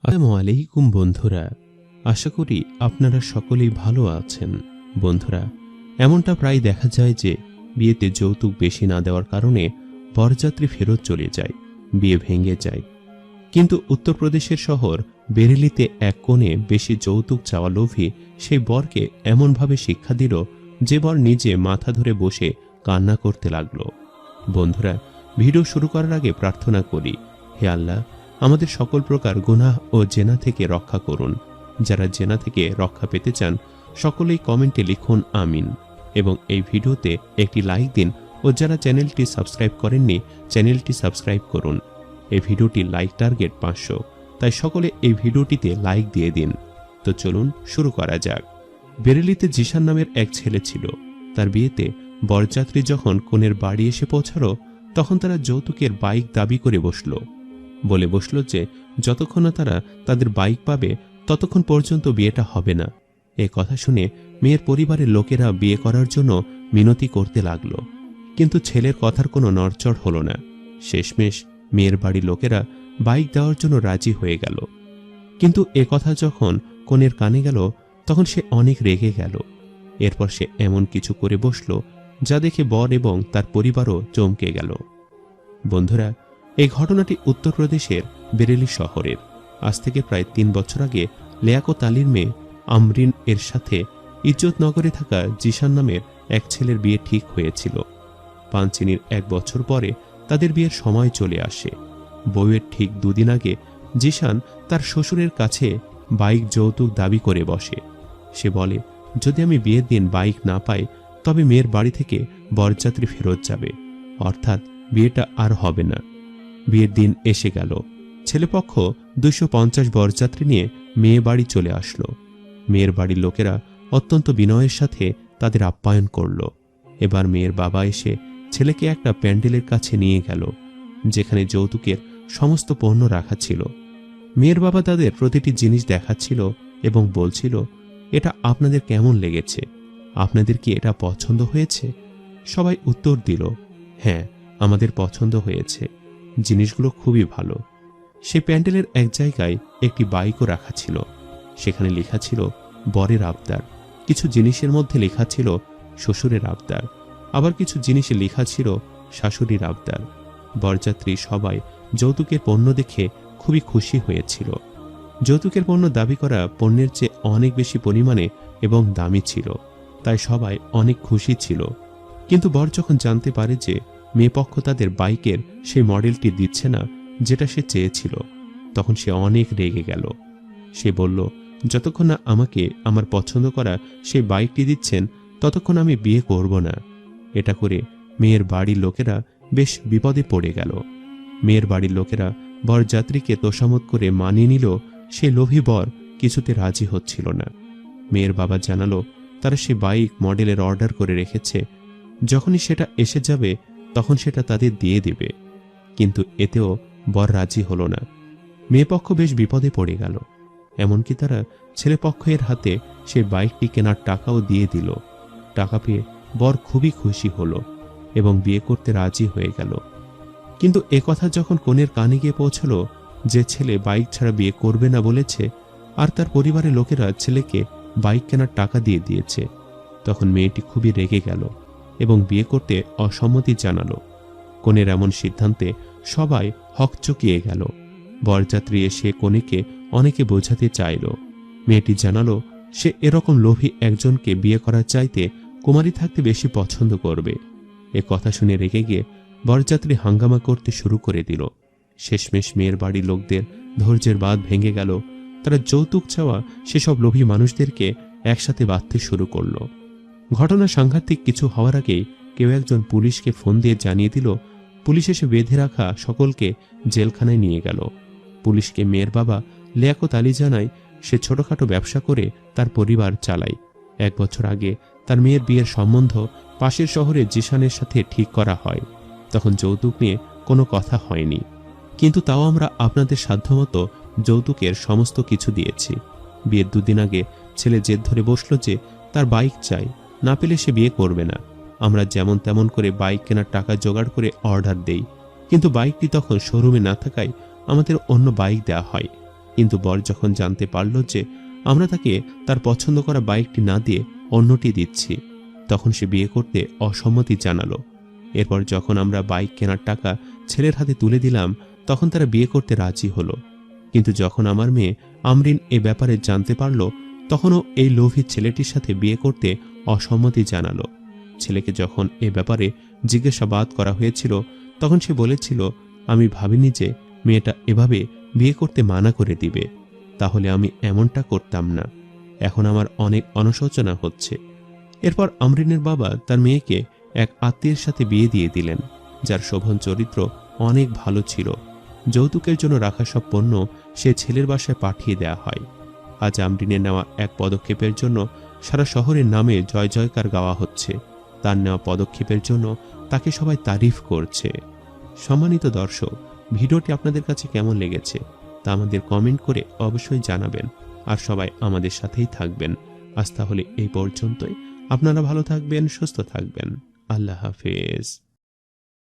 আসসালামু আলাইকুম বন্ধুরা, আশা করি আপনারা সকলেই ভালো আছেন। বন্ধুরা, এমনটা প্রায় দেখা যায় যে বিয়েতে যৌতুক বেশি না দেওয়ার কারণে বরযাত্রী ফেরত চলে যায়, বিয়ে ভেঙে যায়। কিন্তু উত্তরপ্রদেশের শহর বেরেলিতে এক কোণে বেশি যৌতুক চাওয়া লোভী সেই বরকে এমনভাবে শিক্ষা দিল যে বর নিজে মাথা ধরে বসে কান্না করতে লাগলো। বন্ধুরা, ভিডিও শুরু করার আগে প্রার্থনা করি, হে আল্লাহ, আমাদের সকল প্রকার গুনাহ ও জেনা থেকে রক্ষা করুন। যারা জেনা থেকে রক্ষা পেতে চান সকলেই কমেন্টে লিখুন আমিন, এবং এই ভিডিওতে একটি লাইক দিন, ও যারা চ্যানেলটি সাবস্ক্রাইব করেননি চ্যানেলটি সাবস্ক্রাইব করুন। এই ভিডিওটির লাইক টার্গেট 500, তাই সকলে এই ভিডিওটিতে লাইক দিয়ে দিন। তো চলুন শুরু করা যাক। বেরেলিতে জিশান নামের এক ছেলে ছিল। তার বিয়েতে বরযাত্রী যখন কনের বাড়ি এসে পৌঁছালো তখন তারা যৌতুকের বাইক দাবি করে বলে বসল যে যতক্ষণ না তারা তাদের বাইক পাবে ততক্ষণ পর্যন্ত বিয়েটা হবে না। এ কথা শুনে মেয়ের পরিবারের লোকেরা বিয়ে করার জন্য মিনতি করতে লাগলো, কিন্তু ছেলের কথার কোনো নড়চড় হলো না। শেষমেশ মেয়ের বাড়ির লোকেরা বাইক দেওয়ার জন্য রাজি হয়ে গেল। কিন্তু এ কথা যখন কনের কানে গেল তখন সে অনেক রেগে গেল। এরপর সে এমন কিছু করে বসল যা দেখে বর এবং তার পরিবারও চমকে গেল। বন্ধুরা, এই ঘটনাটি উত্তরপ্রদেশের বেরেলি শহরের। আজ থেকে প্রায় 3 বছর আগে লিয়াকত আলীর মেয়ে আমরিন এর সাথে ইজ্জতনগরে থাকা জিশান নামের এক ছেলের বিয়ে ঠিক হয়েছিল। পাঞ্চিনির 1 বছর পরে তাদের বিয়ের সময় চলে আসে। বউয়ের ঠিক 2 দিন আগে জিশান তার শ্বশুরের কাছে বাইক যৌতুক দাবি করে বসে। সে বলে, যদি আমি বিয়ের দিন বাইক না পাই তবে মেয়ের বাড়ি থেকে বরযাত্রী ফেরত যাবে, অর্থাৎ বিয়েটা আর হবে না। বিয়ের দিন এসে গেল। ছেলেপক্ষ 250 বরযাত্রী নিয়ে মেয়ে বাড়ি চলে আসলো। মেয়ের বাড়ির লোকেরা অত্যন্ত বিনয়ের সাথে তাদের আপ্যায়ন করল। এবার মেয়ের বাবা এসে ছেলেকে একটা প্যান্ডেলের কাছে নিয়ে গেল, যেখানে যৌতুকের সমস্ত পণ্য রাখা ছিল। মেয়ের বাবা তাদের প্রতিটি জিনিস দেখাচ্ছিল এবং বলছিল, এটা আপনাদের কেমন লেগেছে? আপনাদের কি এটা পছন্দ হয়েছে? সবাই উত্তর দিল, হ্যাঁ, আমাদের পছন্দ হয়েছে, জিনিসগুলো খুবই ভালো। সেই প্যান্ডেলের এক জায়গায় একটি বাইকও রাখা ছিল। সেখানে লেখা ছিল বরের আবদার। কিছু জিনিসের মধ্যে লেখা ছিল শ্বশুরের আবদার, আবার কিছু জিনিসে লেখা ছিল শাশুড়ির আবদার। বরযাত্রী সবাই যৌতুকের পণ্য দেখে খুবই খুশি হয়েছিল। যৌতুকের পণ্য দাবি করা পণ্যের চেয়ে অনেক বেশি পরিমাণে এবং দামি ছিল, তাই সবাই অনেক খুশি ছিল। কিন্তু বর যখন জানতে পারে যে মেয়ে পক্ষ তাদের বাইকের সেই মডেলটি দিচ্ছে না যেটা সে চেয়েছিল, তখন সে অনেক রেগে গেল। সে বলল, যতক্ষণ না আমাকে আমার পছন্দ করা সেই বাইকটি দিচ্ছেন ততক্ষণ আমি বিয়ে করব না। এটা করে মেয়ের বাড়ির লোকেরা বেশ বিপদে পড়ে গেল। মেয়ের বাড়ির লোকেরা বরযাত্রীকে তোষামত করে মানিয়ে নিল। সে লোভী বর কিছুতে রাজি হচ্ছিল না। মেয়ের বাবা জানালো তারা সে বাইক মডেলের অর্ডার করে রেখেছে, যখনই সেটা এসে যাবে তখন সেটা তাদের দিয়ে দেবে। কিন্তু এতেও বর রাজি হলো না। মেয়ে পক্ষ বেশ বিপদে পড়ে গেল। এমনকি তারা ছেলেপক্ষের হাতে সেই বাইকটি কেনার টাকাও দিয়ে দিল। টাকা পেয়ে বর খুবই খুশি হলো এবং বিয়ে করতে রাজি হয়ে গেল। কিন্তু একথা যখন কনের কানে গিয়ে পৌঁছলো যে ছেলে বাইক ছাড়া বিয়ে করবে না বলেছে, আর তার পরিবারের লোকেরা ছেলেকে বাইক কেনার টাকা দিয়ে দিয়েছে, তখন মেয়েটি খুবই রেগে গেল এবং বিয়ে করতে অসম্মতি জানালো। কনের এমন সিদ্ধান্তে সবাই হকচকিয়ে গেল। বরযাত্রী এসে কনেকে অনেকে বোঝাতে চাইল। মেয়েটি জানালো সে এরকম লোভী একজনকে বিয়ে করার চাইতে কুমারী থাকতে বেশি পছন্দ করবে। এ কথা শুনে রেগে গিয়ে বরযাত্রী হাঙ্গামা করতে শুরু করে দিল। শেষমেশ মেয়ের বাড়ির লোকদের ধৈর্যের বাঁধ ভেঙে গেল। তারা যৌতুক চাওয়া সেসব লোভী মানুষদেরকে একসাথে বাঁধতে শুরু করল। ঘটনা সাংঘাতিক কিছু হওয়ার আগেই কেউ একজন পুলিশকে ফোন দিয়ে জানিয়ে দিল, পুলিশ এসে বেঁধে রাখা সকলকে জেলখানায় নিয়ে গেল। পুলিশকে মেয়ের বাবা লিয়াকত আলী জানায় সে ছোটখাটো ব্যবসা করে তার পরিবার চালায়। 1 বছর আগে তার মেয়ের বিয়ের সম্বন্ধ পাশের শহরে জিশানের সাথে ঠিক করা হয়। তখন যৌতুক নিয়ে কোনো কথা হয়নি, কিন্তু তাও আমরা আপনাদের সাধ্যমতো যৌতুকের সমস্ত কিছু দিয়েছি। বিয়ের 2 দিন আগে ছেলে জেদ ধরে বসল যে তার বাইক চাই, না পেলে সে বিয়ে করবে না। আমরা যেমন তেমন করে বাইক কেনার টাকা জোগাড় করে অর্ডার দেই, কিন্তু বাইকটি তখন শোরুমে না থাকায় আমাদের অন্য বাইক দেওয়া হয়। কিন্তু বর যখন জানতে পারল যে আমরা তাকে তার পছন্দ করা বাইকটি না দিয়ে অন্যটি দিচ্ছি, তখন সে বিয়ে করতে অসম্মতি জানালো। এরপর যখন আমরা বাইক কেনার টাকা ছেলের হাতে তুলে দিলাম, তখন তারা বিয়ে করতে রাজি হলো। কিন্তু যখন আমার মেয়ে আমরিন এ ব্যাপারে জানতে পারল, তখনও এই লোভী ছেলেটির সাথে বিয়ে করতে অসম্মতি জানালো। ছেলেকে যখন এ ব্যাপারে জিজ্ঞাসাবাদ করা হয়েছিল, তখন সে বলেছিল, আমি ভাবিনি যে মেয়েটা এভাবে বিয়ে করতে মানা করে দিবে, তাহলে আমি এমনটা করতাম না। এখন আমার অনেক অনুশোচনা হচ্ছে। এরপর আমরিনের বাবা তার মেয়েকে এক আত্মীয়ের সাথে বিয়ে দিয়ে দিলেন, যার শোভন চরিত্র অনেক ভালো ছিল। যৌতুকের জন্য রাখা সব পণ্য সে ছেলের বাসায় পাঠিয়ে দেয়া হয়। আজ আমরিনের নেওয়া এক পদক্ষেপের জন্য সারা শহরের নামে জয় জয়কার গাওয়া হচ্ছে। তার নেওয়া পদক্ষেপের জন্য তাকে সবাই তারিফ করছে। সম্মানিত দর্শক, ভিডিওটি আপনাদের কাছে কেমন লেগেছে তা আমাদের কমেন্ট করে অবশ্যই জানাবেন। আর সবাই আমাদের সাথেই থাকবেন। আজ তাহলে এই পর্যন্তই। আপনারা ভালো থাকবেন, সুস্থ থাকবেন। আল্লাহ হাফেজ।